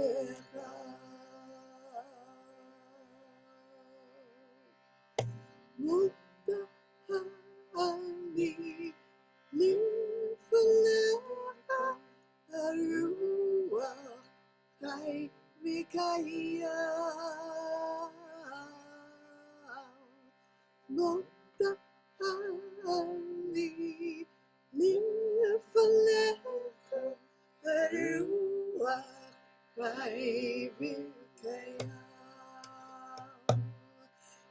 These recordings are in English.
Hodiyani Yah, Ruach Chai Mikayah, Hodiyani Yah, Ruach Chai Mikayah.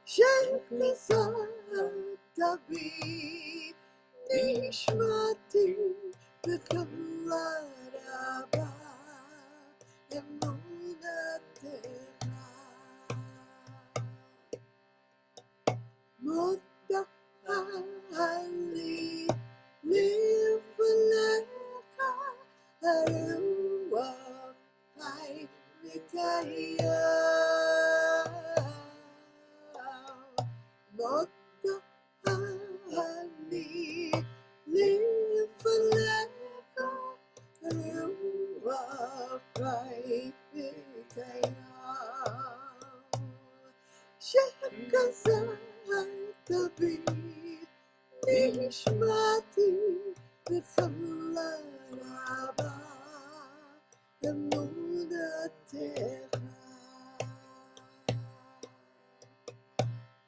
שחזרת בי נשמתי בחמלה רבה אמונתך מודעני לפניך הרוח חי וקיים מודעני לפניך הרוח חי וקיים שחזרת בי נשמתי בחמלה רבה אמונתך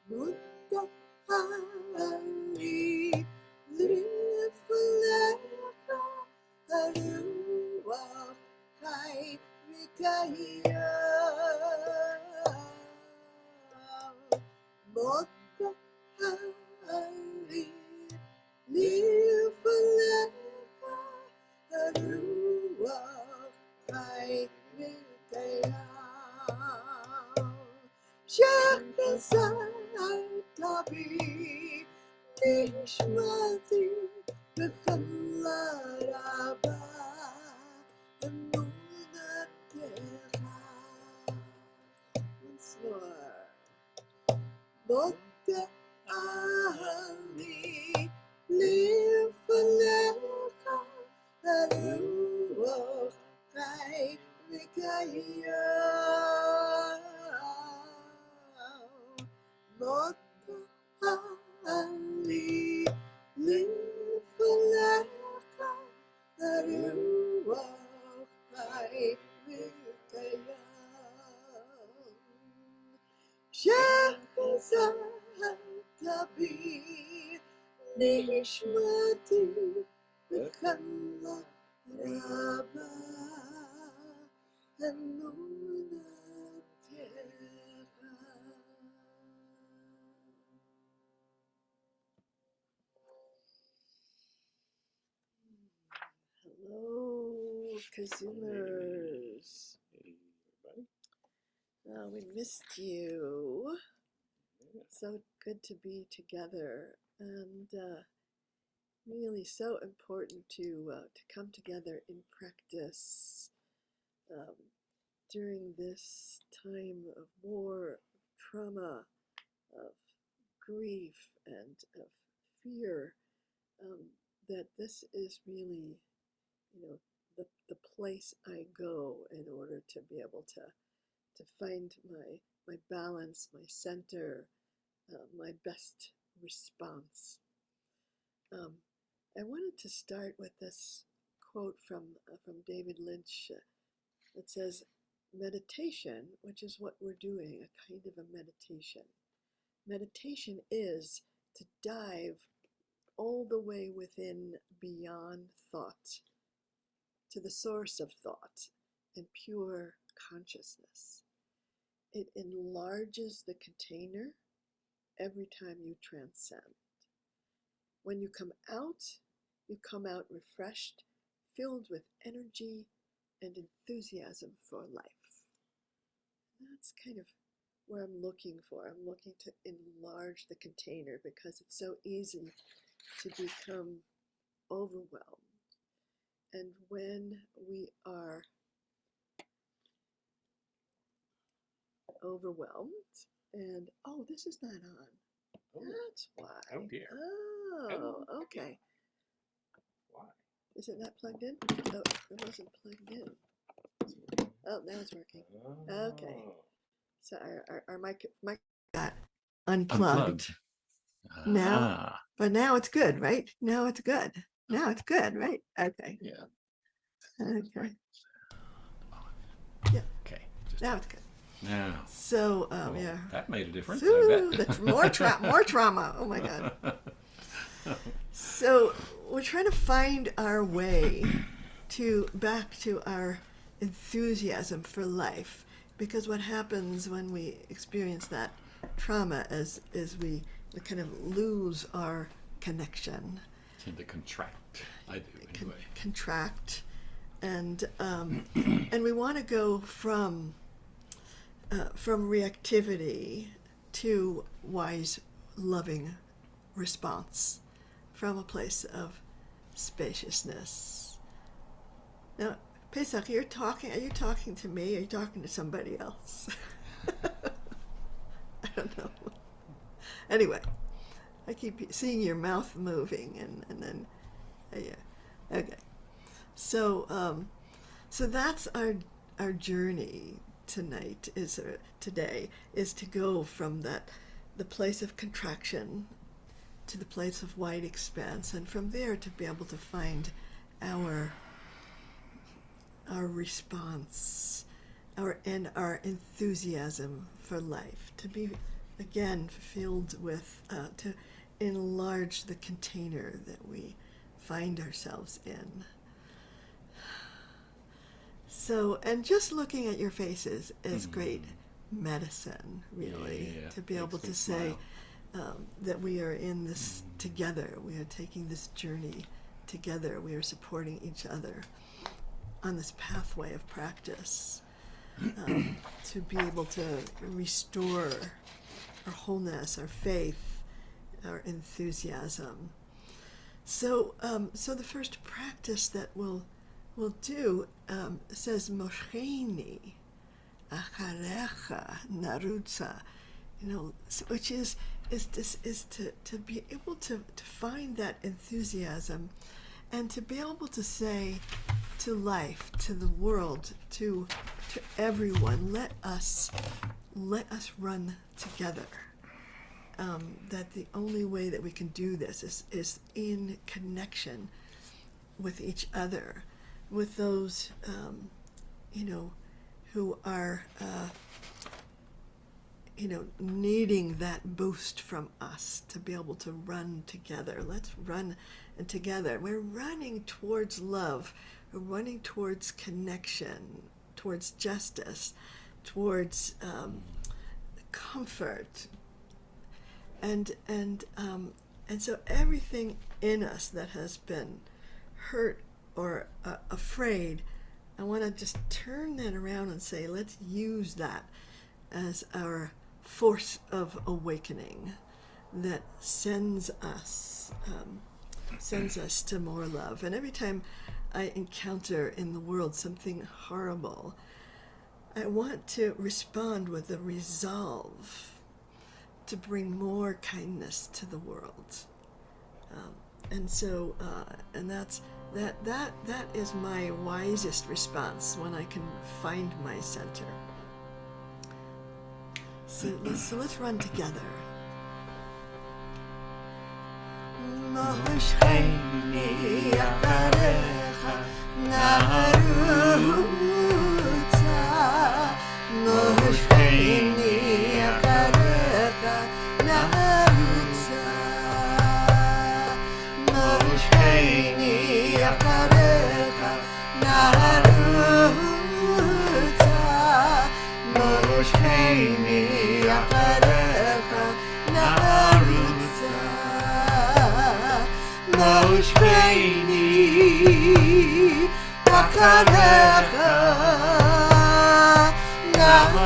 מודעני לפניך הרוח חי וקיים מודעני לפניך הרוח חי וקיים שחזרת בי נשמתי בחמלה רבה אמונתך. Once more. מודעני לפניך הרוח חי וקיים מודעני לפניך הרוח חי וקיים שחזרת בי נשמתי בחמלה רבה אמונתך. Hello, KZOOMers. Hey, everybody. Oh, we missed you. Yeah. So good to be together, and really so important to come together in practice during this time of war, of trauma, of grief, and of fear. That this is really, the place I go in order to be able to find my balance, my center, my best response. I wanted to start with this quote from David Lynch that says, meditation, which is what we're doing, a kind of a meditation. Meditation is to dive all the way within, beyond thought, to the source of thought and pure consciousness. It enlarges the container every time you transcend. When you come out refreshed, filled with energy and enthusiasm for life. That's kind of where I'm looking for. I'm looking to enlarge the container because it's so easy to become overwhelmed. And when we are overwhelmed, and oh, this is not on. Oh, That's why. oh dear. Oh, okay. Why? Is it not plugged in? Oh, it wasn't plugged in. Oh, now it's working. Okay. So our mic got unplugged. Now, but now it's good, right? Now it's good. Now it's good, right? Okay. Yeah. Okay. Yeah. Okay. Now it's good. Now. So, Well, yeah. that made a difference. Ooh, I bet. that's more trauma. Oh my God. So we're trying to find our way back to our enthusiasm for life, because what happens when we experience that trauma is we kind of lose our connection. Tend to contract. I do anyway. Contract, and we want to go from reactivity to wise, loving response, from a place of spaciousness. Now, Pesach, are you talking to me? Are you talking to somebody else? I don't know. Anyway, I keep seeing your mouth moving, and then, yeah, okay. So, so that's our journey today is to go from the place of contraction to the place of wide expanse, and from there to be able to find our response, our enthusiasm for life, to be again filled with, to enlarge the container that we find ourselves in. So, and just looking at your faces is great medicine, really, to be able to say that we are in this together. We are taking this journey together. We are supporting each other on this pathway of practice, to be able to restore our wholeness, our faith, our enthusiasm. So, so the first practice that we'll do says Moshchayni, acharecha, narutzah, which is to be able to find that enthusiasm, and to be able to say to life, to the world, to everyone, let us run together. That the only way that we can do this is in connection with each other, with those who are needing that boost from us to be able to run together. Let's run together. We're running towards love. We're running towards connection, towards justice, towards comfort, and so everything in us that has been hurt or afraid, I want to just turn that around and say, let's use that as our force of awakening that sends us to more love. And every time I encounter in the world something horrible, I want to respond with a resolve to bring more kindness to the world. And so, and that is my wisest response when I can find my center. So let's run together. Moshchayni acharecha, narutzah. Moshchayni acharecha, narutzah. Moshchayni acharecha, narutzah. Moshchayni acharecha, narutzah. Moshchayni acharecha, narutzah.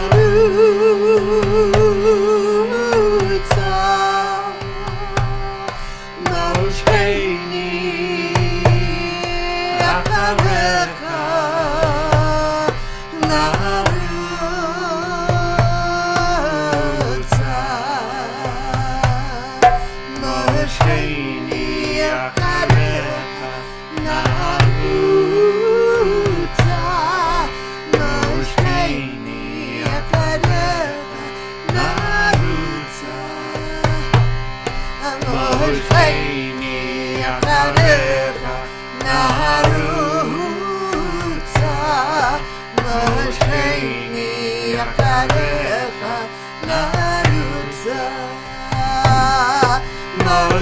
Moshchayni acharecha, narutzah. Moshchayni acharecha, narutzah.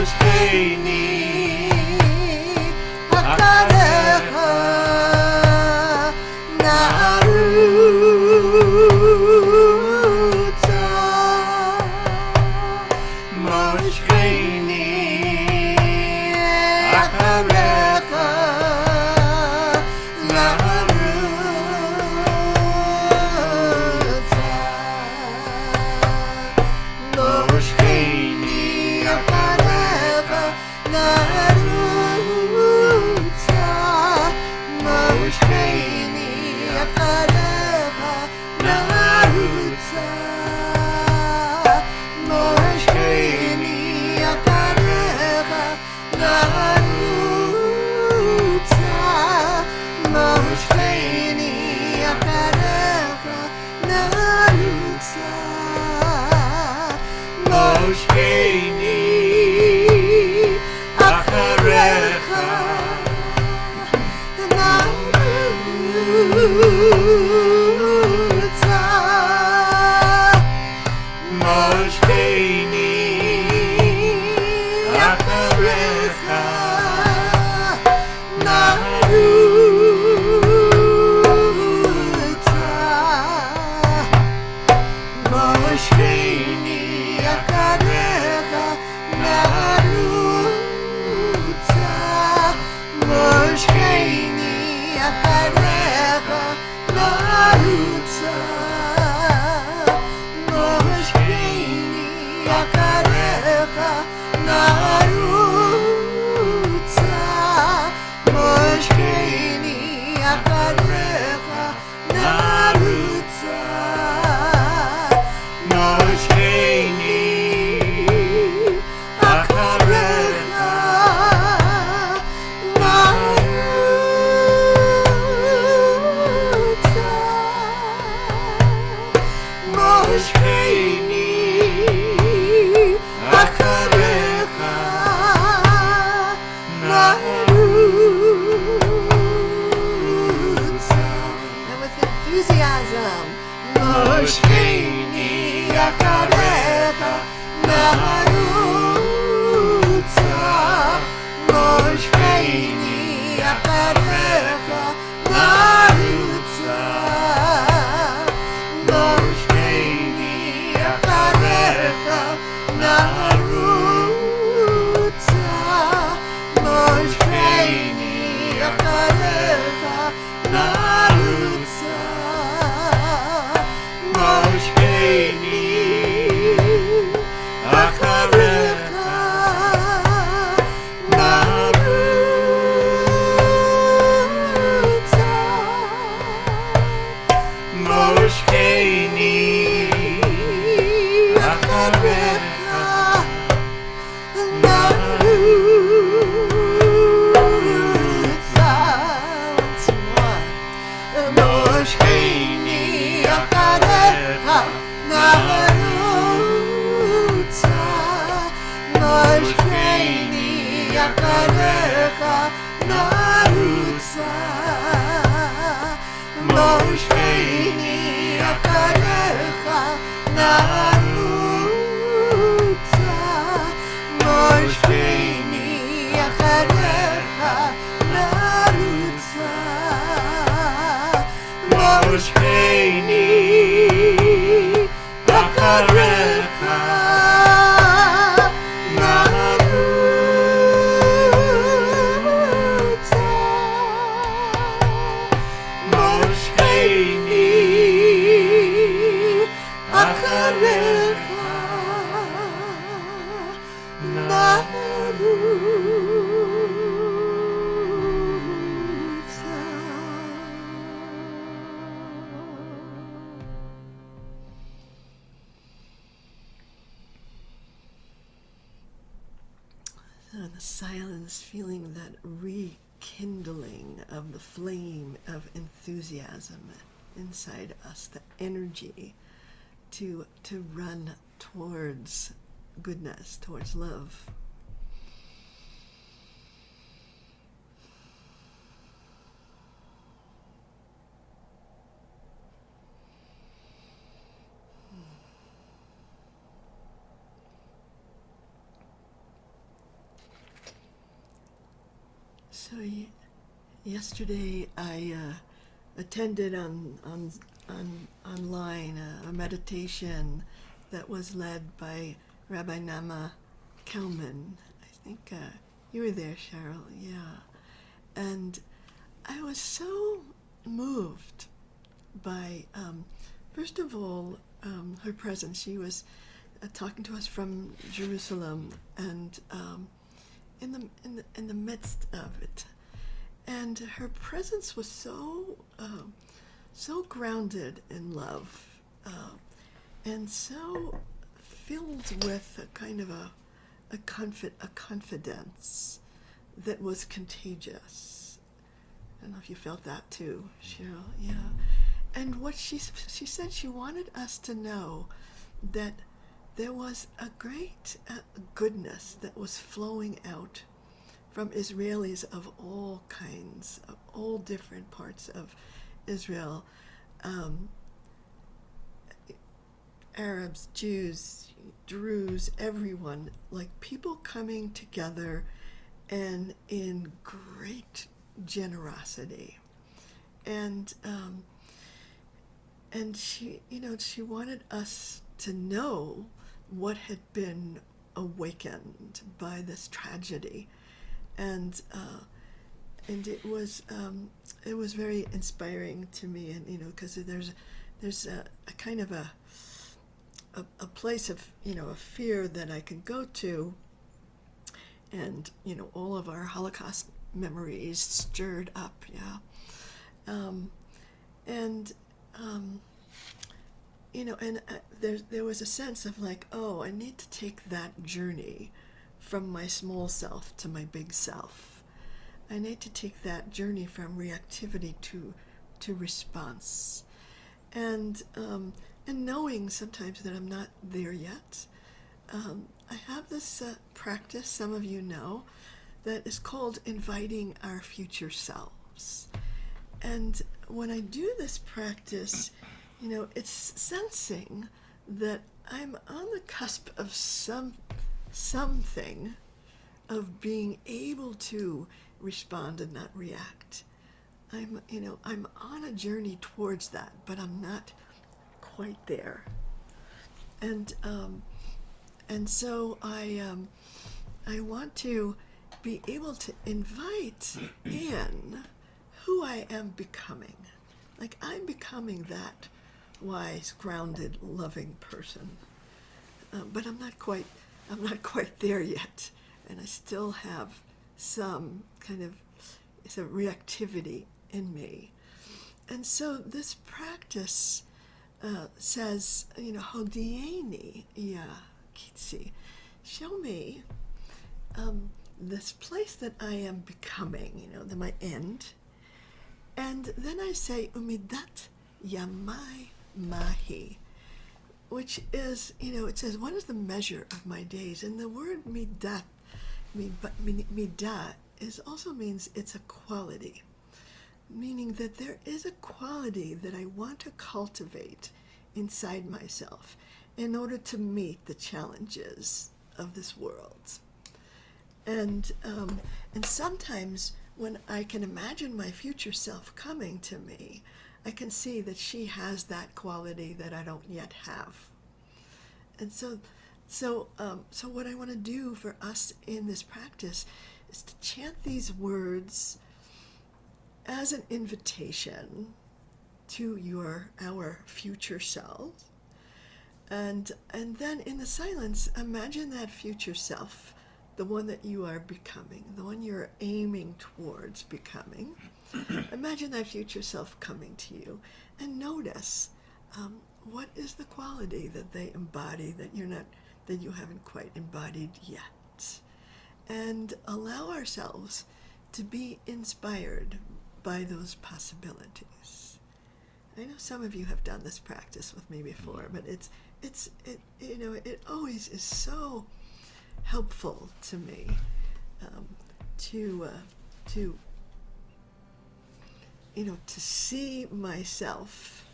Moshchayni acharecha narutzah Moshchayni acharecha The silence, feeling that rekindling of the flame of enthusiasm inside us, the energy to run towards goodness, towards love. So yesterday I attended online a meditation that was led by Rabbi Nama Kelman. I think you were there, Cheryl. Yeah, and I was so moved by first of all her presence. She was talking to us from Jerusalem, and in the midst of it, and her presence was so grounded in love, and so filled with a kind of a confidence that was contagious. I don't know if you felt that too, Cheryl. Yeah. And what she said, she wanted us to know that there was a great goodness that was flowing out from Israelis of all kinds, of all different parts of Israel, Arabs, Jews, Druze, everyone, like people coming together and in great generosity. And she, she wanted us to know what had been awakened by this tragedy, and it was very inspiring to me, and because there's a kind of a place of a fear that I could go to, and all of our Holocaust memories stirred up, there was a sense of like, oh, I need to take that journey from my small self to my big self. I need to take that journey from reactivity to response, and knowing sometimes that I'm not there yet. I have this practice, some of you know, that is called inviting our future selves. And when I do this practice, it's sensing that I'm on the cusp of something, of being able to respond and not react. I'm on a journey towards that, but I'm not quite there. And so I want to be able to invite in who I am becoming. Like, I'm becoming that wise, grounded, loving person. But I'm not quite there yet, and I still have some kind of reactivity in me. And so this practice says, Hodiyani Yah, kitzi, show me this place that I am becoming, my end. And then I say, umidat yamai mahi, which is, it says, what is the measure of my days? And the word midat, midah, also means it's a quality, meaning that there is a quality that I want to cultivate inside myself in order to meet the challenges of this world. And sometimes when I can imagine my future self coming to me, I can see that she has that quality that I don't yet have. And so what I want to do for us in this practice is to chant these words as an invitation to our future self, and then in the silence, imagine that future self, the one that you are becoming, the one you're aiming towards becoming. Imagine that future self coming to you, and notice what is the quality that they embody that you haven't quite embodied yet, and allow ourselves to be inspired by those possibilities. I know some of you have done this practice with me before, but it always is so helpful to me to see myself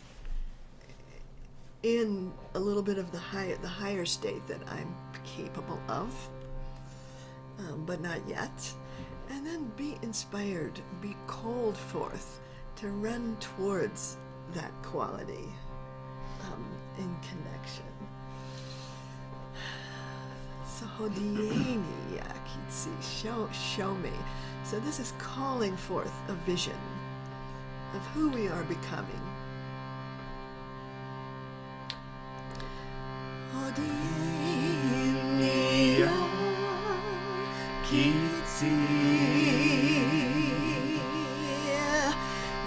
in a little bit of the higher state that I'm capable of, but not yet, And then be inspired, be called forth to run towards that quality in connection. So Hodiyani Yah, kitzi, show me. So this is calling forth a vision of who we are becoming. Hodiyani Yah, kitzi,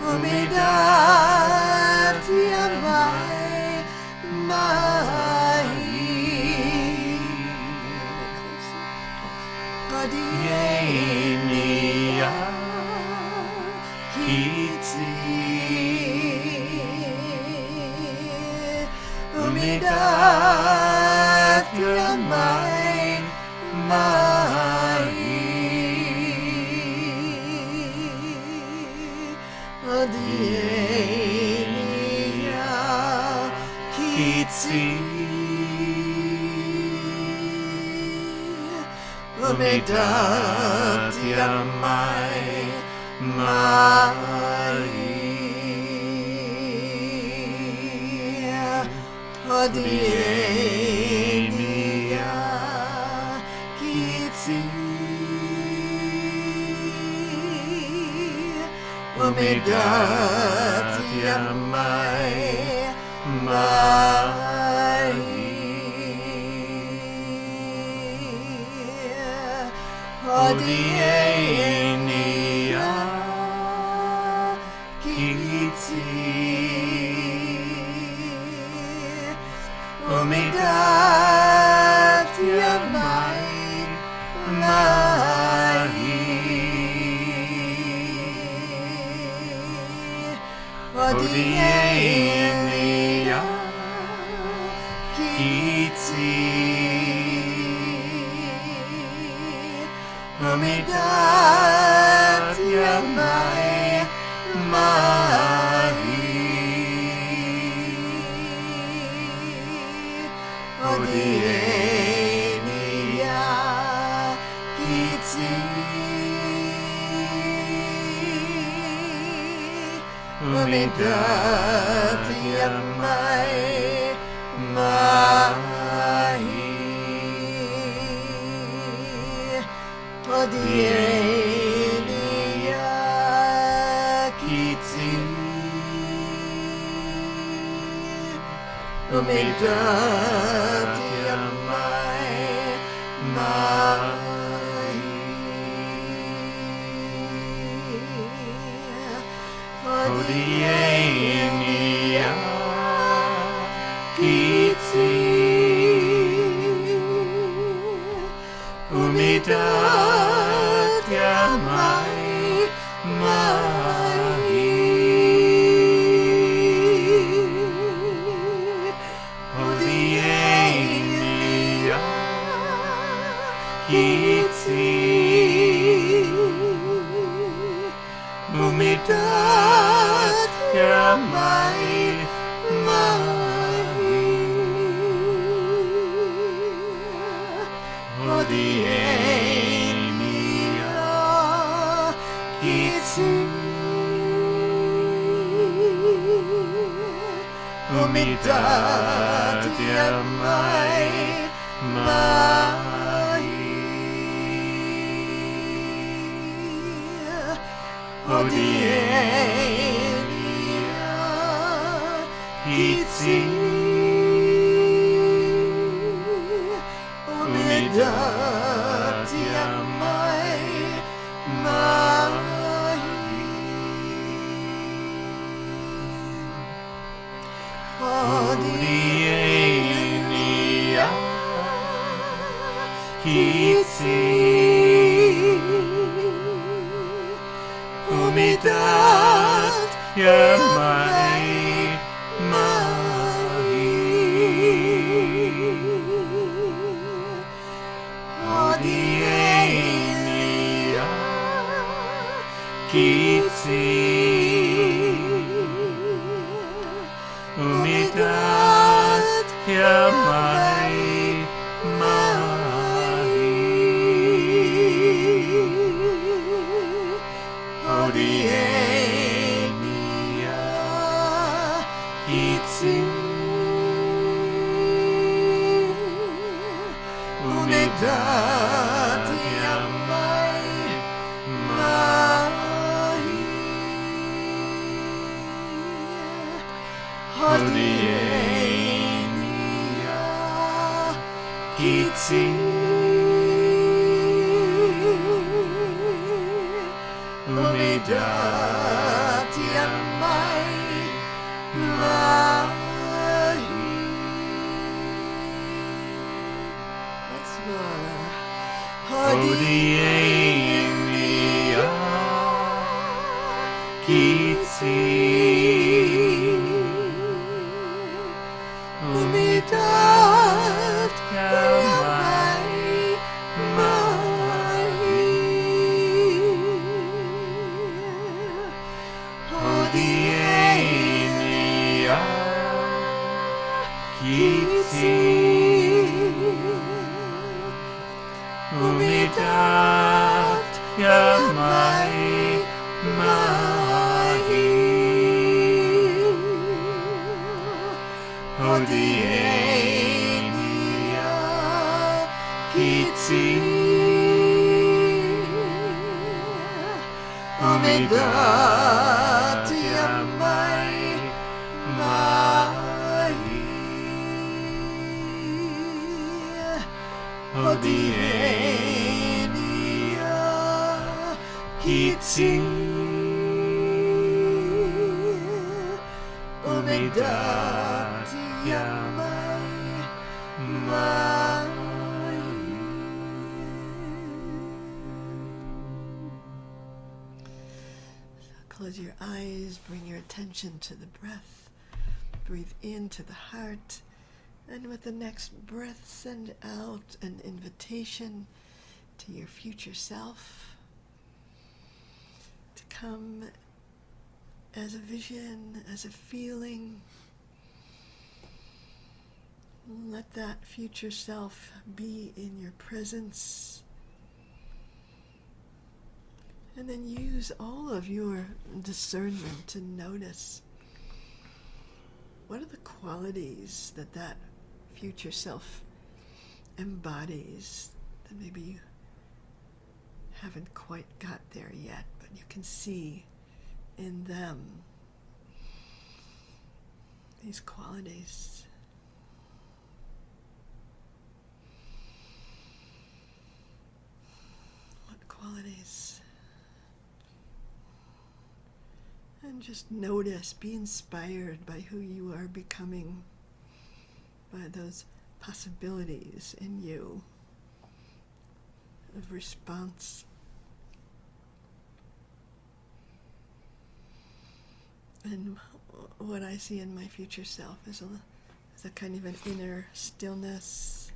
umidat yamai, Hodiyani Yah, kitzi, umidat yamai, Hodiyani Yah, kitzi, umidat yamai, Hodiyani Yah, kitzi, umidat yamai, Hodiyani Yah, kitzi, umidat yamai, Hodiyani Yah, kitzi, umidat yamai, Hodiyani Yah, kitzi, umidat yamai, Hodiyani Yah, kitzi, umidat yamai, Hodiyani Yah, kitzi, umidat yamai, Hodiyani Yah, kitzi, umidat yamai, Hodiyani Yah, kitzi, umidat yamai, Hodiyani Yah, kitzi, umidat yamai, Hodiyani Yah, kitzi, umidat yamai, Hodiyani Yah, kitzi, umidat yamai, Hodiyani Yah, kitzi, umidat yamai, Once more. Hodiyani Yah, kitzi, umidat yamai, Hodiyani Yah, kitzi, umidat yamai, Hodiyani Yah, kitzi, umidat yamai, Hodiyani Yah, kitzi, umidat yamai, Close your eyes, bring your attention to the breath. Breathe into the heart, and with the next breath, send out an invitation to your future self to come as a vision, as a feeling. Let that future self be in your presence. And then use all of your discernment to notice what are the qualities that that future self embodies that maybe you haven't quite got there yet, but you can see in them these qualities. What qualities? And just notice, be inspired by who you are becoming, by those possibilities in you of response. And what I see in my future self is a kind of an inner stillness,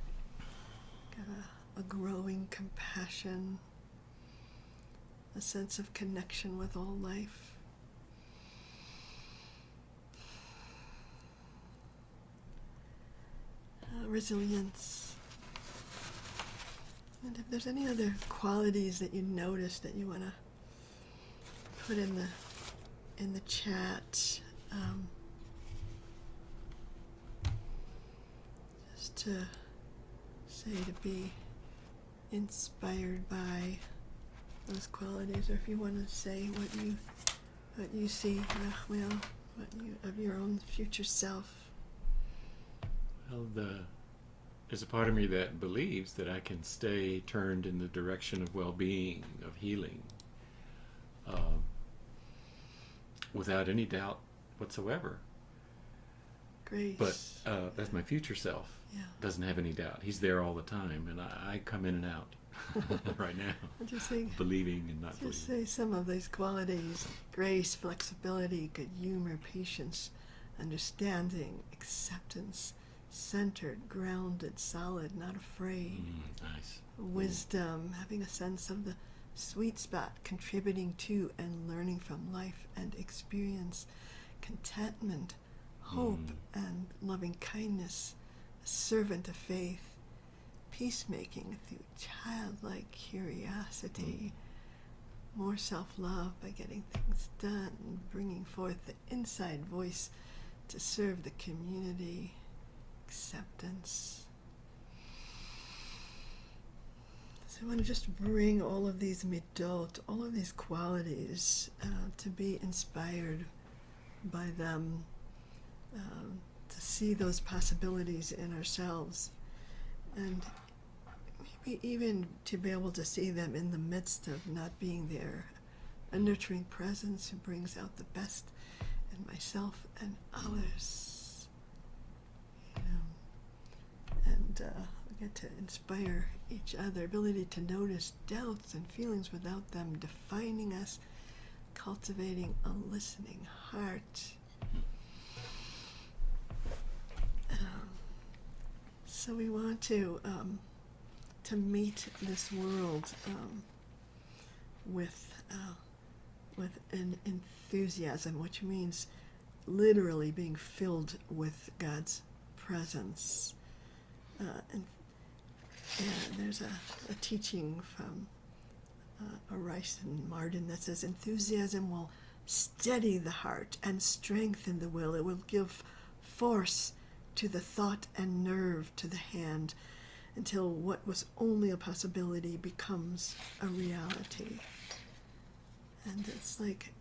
a growing compassion, a sense of connection with all life. Resilience. And if there's any other qualities that you notice that you want to put in the chat, just to say to be inspired by those qualities, or if you want to say what you see, raglay, of your own future self. Well, there's a part of me that believes that I can stay turned in the direction of well-being, of healing, without any doubt whatsoever. Grace. But that's my future self. Yeah. Doesn't have any doubt. He's there all the time, and I come in and out right now, Just say, believing and not just believing. say some of these qualities: grace, flexibility, good humor, patience, understanding, acceptance, centered, grounded, solid, not afraid. Nice. Wisdom, having a sense of the sweet spot, contributing to and learning from life and experience. Contentment, hope, and loving kindness, a servant of faith. Peacemaking through childlike curiosity. More self-love by getting things done, bringing forth the inside voice to serve the community. Acceptance. So I want to just bring all of these midot, all of these qualities, to be inspired by them, to see those possibilities in ourselves, and maybe even to be able to see them in the midst of not being there. A nurturing presence who brings out the best in myself and others. You know, and we get to inspire each other, ability to notice doubts and feelings without them defining us, cultivating a listening heart. So we want to meet this world with an enthusiasm, which means literally being filled with God's presence. And there's a teaching from Rice and Martin that says enthusiasm will steady the heart and strengthen the will. It will give force to the thought and nerve to the hand until what was only a possibility becomes a reality. And it's like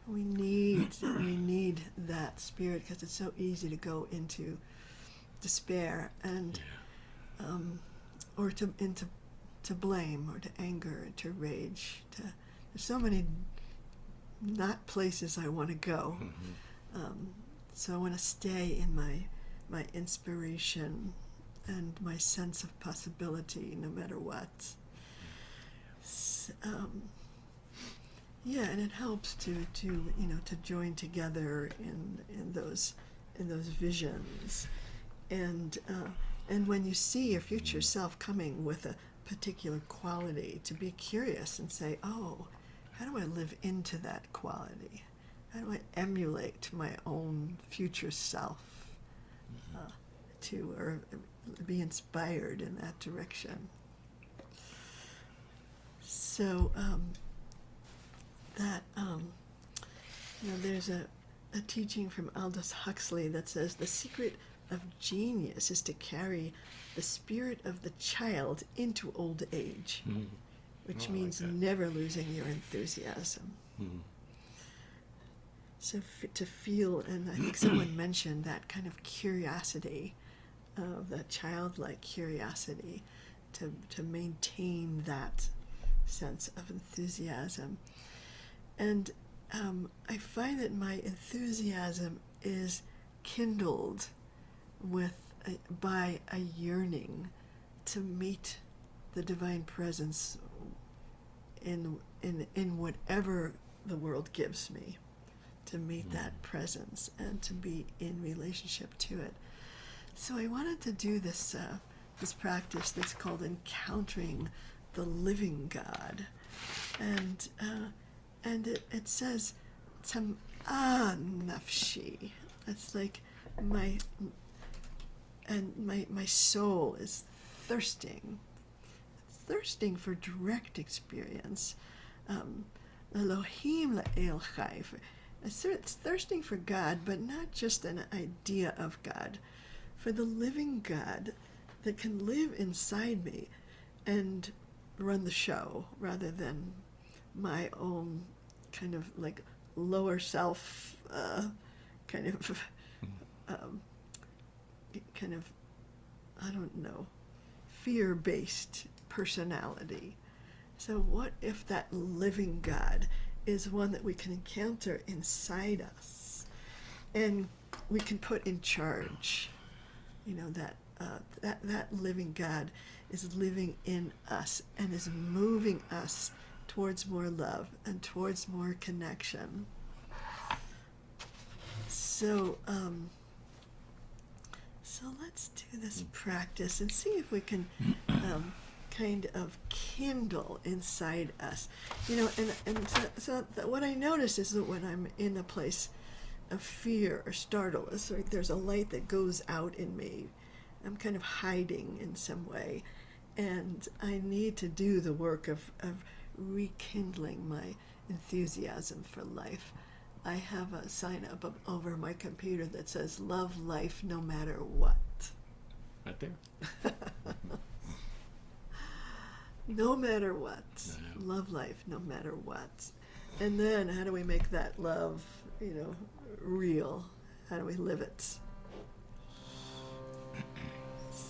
we need that spirit, because it's so easy to go into despair and or to blame, or to anger, to rage. There's so many not places I want to go. So I want to stay in my inspiration and my sense of possibility, no matter what. Yeah, and it helps to join together in those visions, and when you see your future self coming with a particular quality, to be curious and say, oh, how do I live into that quality? How do I emulate my own future self or be inspired in that direction? So there's a teaching from Aldous Huxley that says the secret of genius is to carry the spirit of the child into old age, which means never losing your enthusiasm. So to feel, and I think someone mentioned that kind of curiosity, that childlike curiosity, to maintain that sense of enthusiasm. And I find that my enthusiasm is kindled by a yearning to meet the divine presence in whatever the world gives me, to meet that presence and to be in relationship to it. So I wanted to do this practice that's called encountering the living God, and it says Tzam'ah Nafshi. It's like my soul is thirsting for direct experience. Elohim la'el chai. It's thirsting for God, but not just an idea of God, for the living God that can live inside me and run the show, rather than my own kind of like lower self kind of I don't know, fear-based personality. So what if that living God is one that we can encounter inside us and we can put in charge? That living God is living in us and is moving us towards more love and towards more connection. So let's do this practice and see if we can kind of kindle inside us. So what I notice is that when I'm in a place of fear or startle, it's like there's a light that goes out in me. I'm kind of hiding in some way, and I need to do the work of rekindling my enthusiasm for life. I have a sign up over my computer that says, love life no matter what. Right there. No matter what. Love life no matter what. And then how do we make that love, real? How do we live it?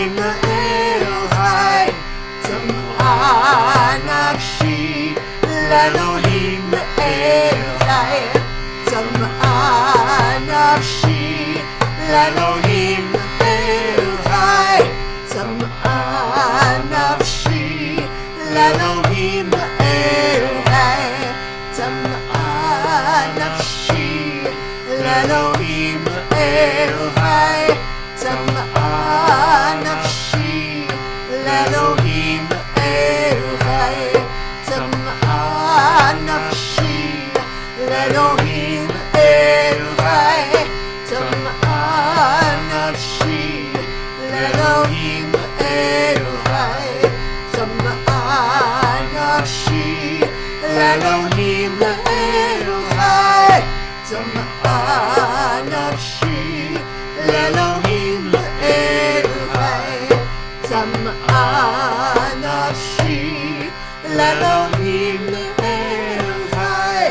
Elohim Elohai Tzam'ah Nafshi Elohim Elohai Tzam'ah Nafshi Elohim Elohai Tzam'ah Nafshi Elohim Elohai Tzam'ah Nafshi Elohim Elohai Tzam'ah Nafshi Elohim Elohai Tzam'ah Nafshi Elohim Elohai Tzam'ah Nafshi Elohim Elohai Tzam'ah Nafshi Elohim Elohai Tzam'ah Nafshi Elohim Elohai Tzam'ah Nafshi Elohim Elohai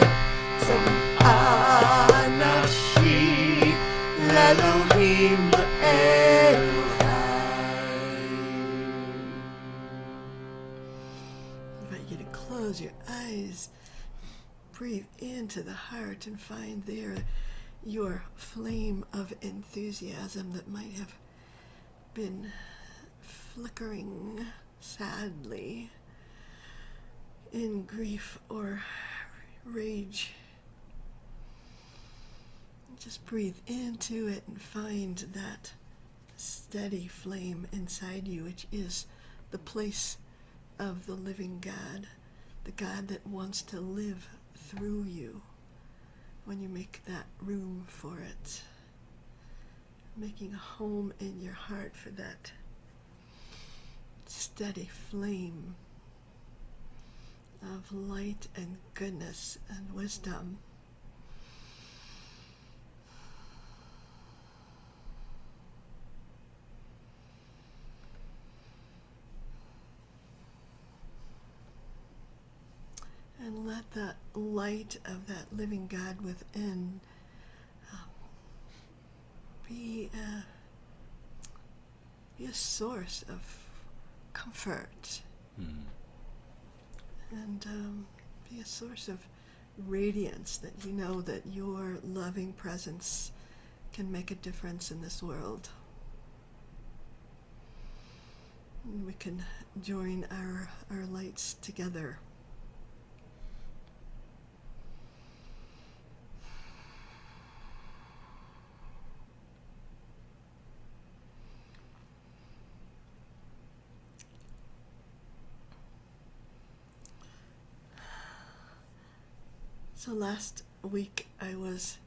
Tzam'ah Nafshi Elohim Elohai. I invite you to close your eyes, breathe into the heart, and find there your flame of enthusiasm that might have been flickering sadly in grief or rage. Just breathe into it and find that steady flame inside you, which is the place of the living God, the God that wants to live through you when you make that room for it, making a home in your heart for that steady flame of light and goodness and wisdom. And let that light of that living God within be a source of comfort and be a source of radiance, that you know that your loving presence can make a difference in this world. And we can join our lights together. So last week I was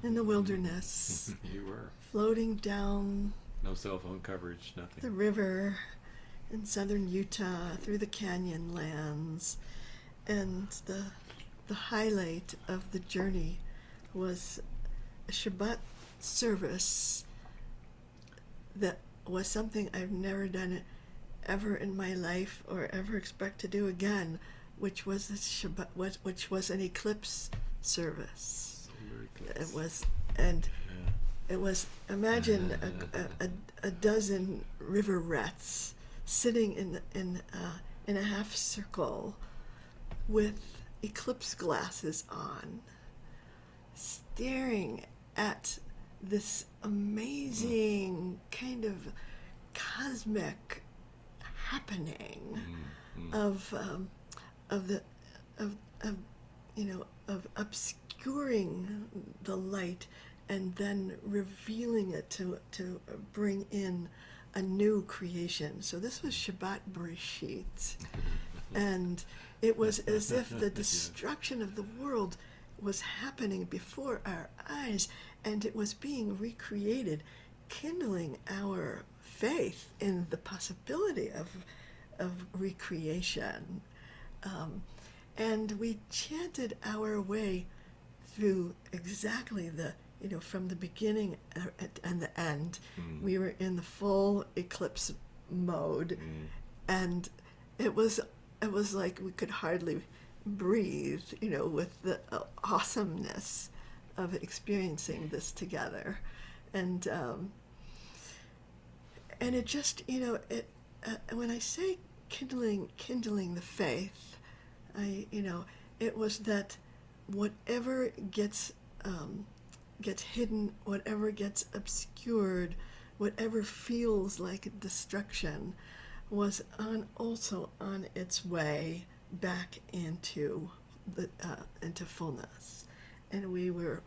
in the wilderness, You were. floating down No cell phone coverage, nothing. the river in southern Utah through the canyon lands, and the highlight of the journey was a Shabbat service that was something I've never done ever in my life or ever expect to do again, which was a Shabbat, which was an eclipse service. It was, and it was, imagine a dozen river rats sitting in a half circle with eclipse glasses on, staring at this amazing kind of cosmic happening of obscuring the light and then revealing it to bring in a new creation. So this was Shabbat Bereshit, and it was as if the destruction of the world was happening before our eyes, and it was being recreated, kindling our faith in the possibility of recreation. And we chanted our way through exactly from the beginning and the end. We were in the full eclipse mode, and it was like we could hardly breathe, with the awesomeness of experiencing this together. And and it just, when I say kindling the faith, it was that whatever gets hidden, whatever gets obscured, whatever feels like destruction, was also on its way back into fullness, and we were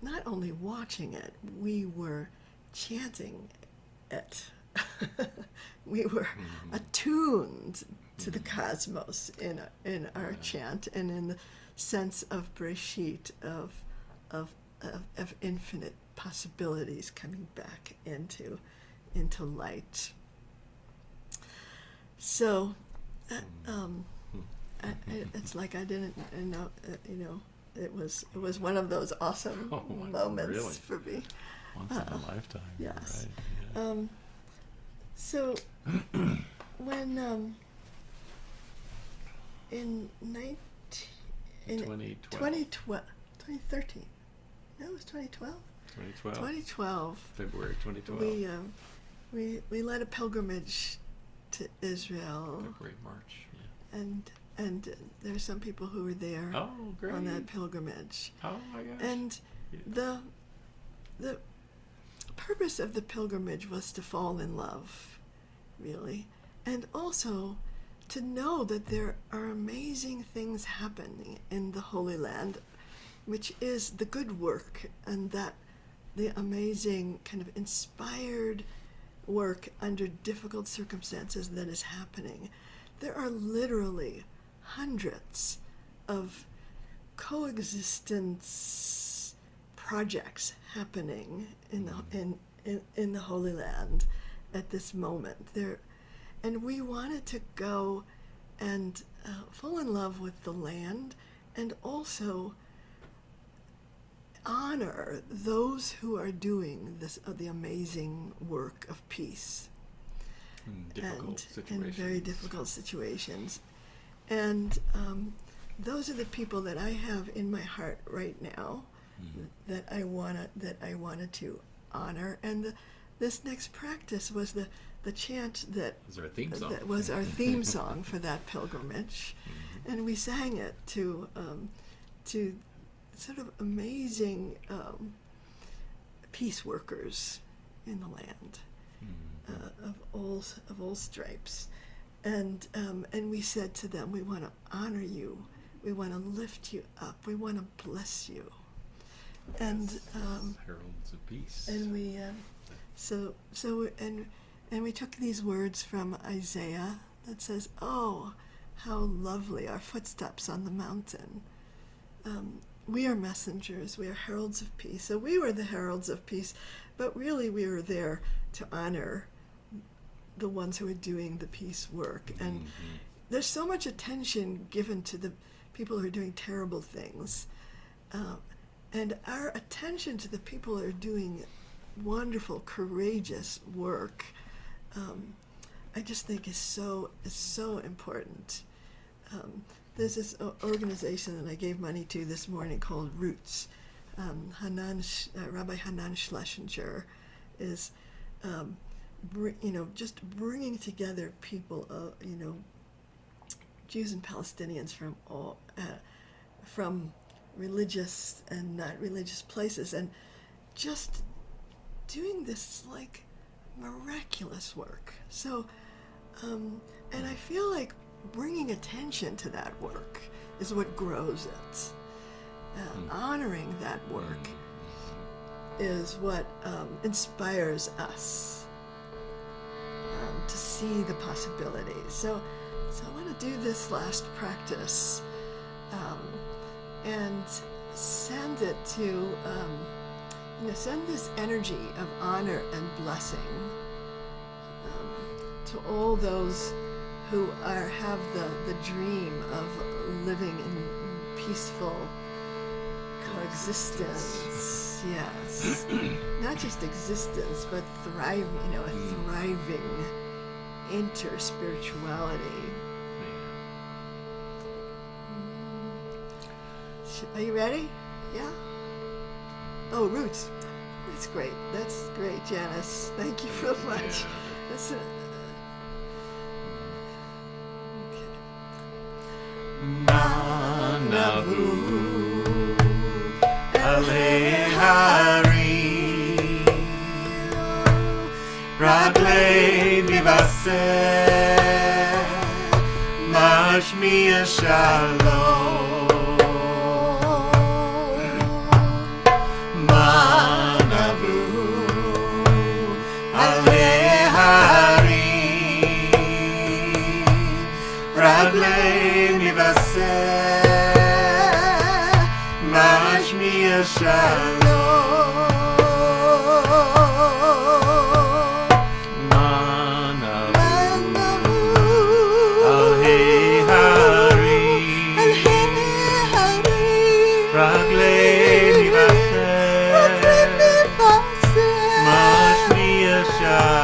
not only watching it, we were chanting it. We were attuned to the cosmos in our chant, and in the sense of Bereshit, of infinite possibilities coming back into light. So, it's like I didn't know, it was one of those awesome moments really? For me. Once in a lifetime. Yes. Right? Yeah. So when in 2013, no, it was 2012. 2012. February 2012. We led a pilgrimage to Israel. February, March. Yeah. And there's some people who were there on that pilgrimage. Oh my gosh. And the purpose of the pilgrimage was to fall in love, really, and also to know that there are amazing things happening in the Holy Land, which is the good work, and that the amazing kind of inspired work under difficult circumstances that is happening. There are literally hundreds of coexistence projects happening in the Holy Land at this moment. And we wanted to go and fall in love with the land, and also honor those who are doing the amazing work of peace in very difficult situations. And those are the people that I have in my heart right now, that I wanted to honor. And this next practice was the chant that was our theme song for that pilgrimage, and we sang it to sort of amazing peace workers in the land, of all stripes, and we said to them, we want to honor you, we want to lift you up, we want to bless you, and Heralds of Peace. And we and we took these words from Isaiah that says, "Oh, how lovely our footsteps on the mountain." We are messengers, we are heralds of peace. So we were the heralds of peace, but really we were there to honor the ones who are doing the peace work. And there's so much attention given to the people who are doing terrible things. And our attention to the people who are doing wonderful, courageous work, I just think is so important. There's this organization that I gave money to this morning called Roots. Rabbi Hanan Schlesinger is, just bringing together people, Jews and Palestinians from religious and not religious places, and just doing this like miraculous work. So, and I feel like bringing attention to that work is what grows it. Honoring that work is what inspires us to see the possibilities. So I want to do this last practice and send it to, send this energy of honor and blessing to all those who have the dream of living in peaceful coexistence. Yes. Not just existence, but thriving, a thriving inter-spirituality. Are you ready? Yeah? Oh, Roots. That's great, Janice. Thank you so much. Listen. Okay. navu he-harim raglay mashmiya shalom navu he-harim raglay mashmiya shalom raglay mashmiya shalom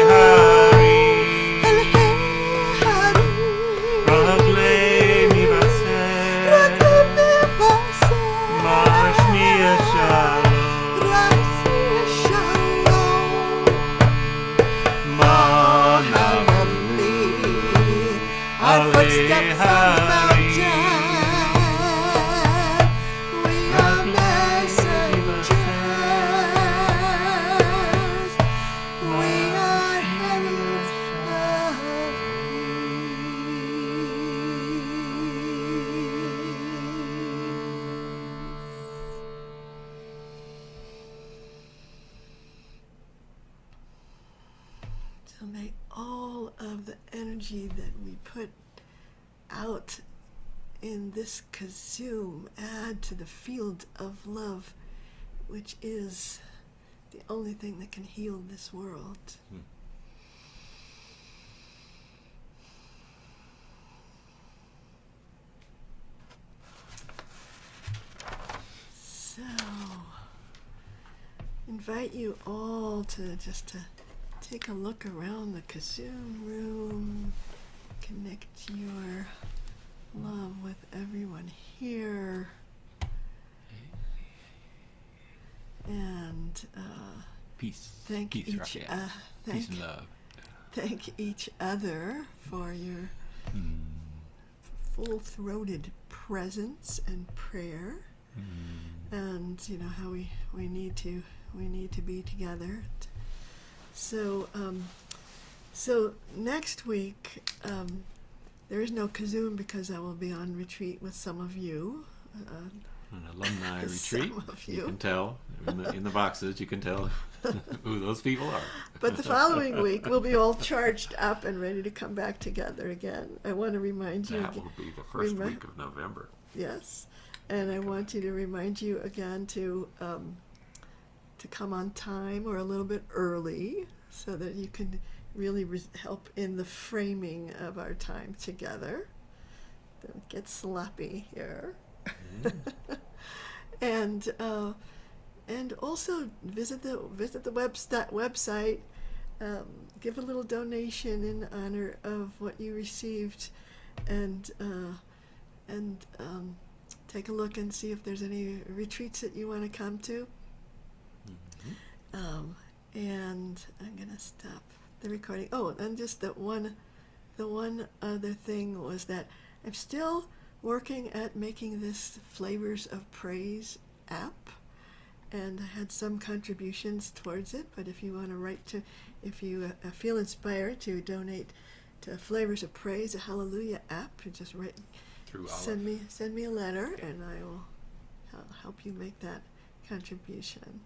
Navu. So may all of the energy that we put out in this KZOOM add to the field of love, which is the only thing that can heal this world. So, invite you all to just to take a look around the KZOOM room. Connect your love with everyone here. And Peace. thank Peace, each Raglay. Peace and love. thank each other for your full-throated presence and prayer. And you know how we need to be together. So so next week there is no KZOOM because I will be on retreat with some of you. An alumni Some retreat. of You you. can tell in the boxes. You can tell who those people are. But the following week we'll be all charged up and ready to come back together again. I want to remind you That again. will be the first week of November. Yes, and I want you to remind you again to come on time or a little bit early so that you can really help in the framing of our time together. Don't get sloppy here. And also visit the website. Give a little donation in honor of what you received, and take a look and see if there's any retreats that you want to come to. And I'm gonna stop the recording. Oh, and just the one other thing was that I'm still working at making this Flavors of Praise app, and I had some contributions towards it. But if you want to if you feel inspired to donate to Flavors of Praise, a Hallelujah app, you just send me a letter, and I will help you make that contribution.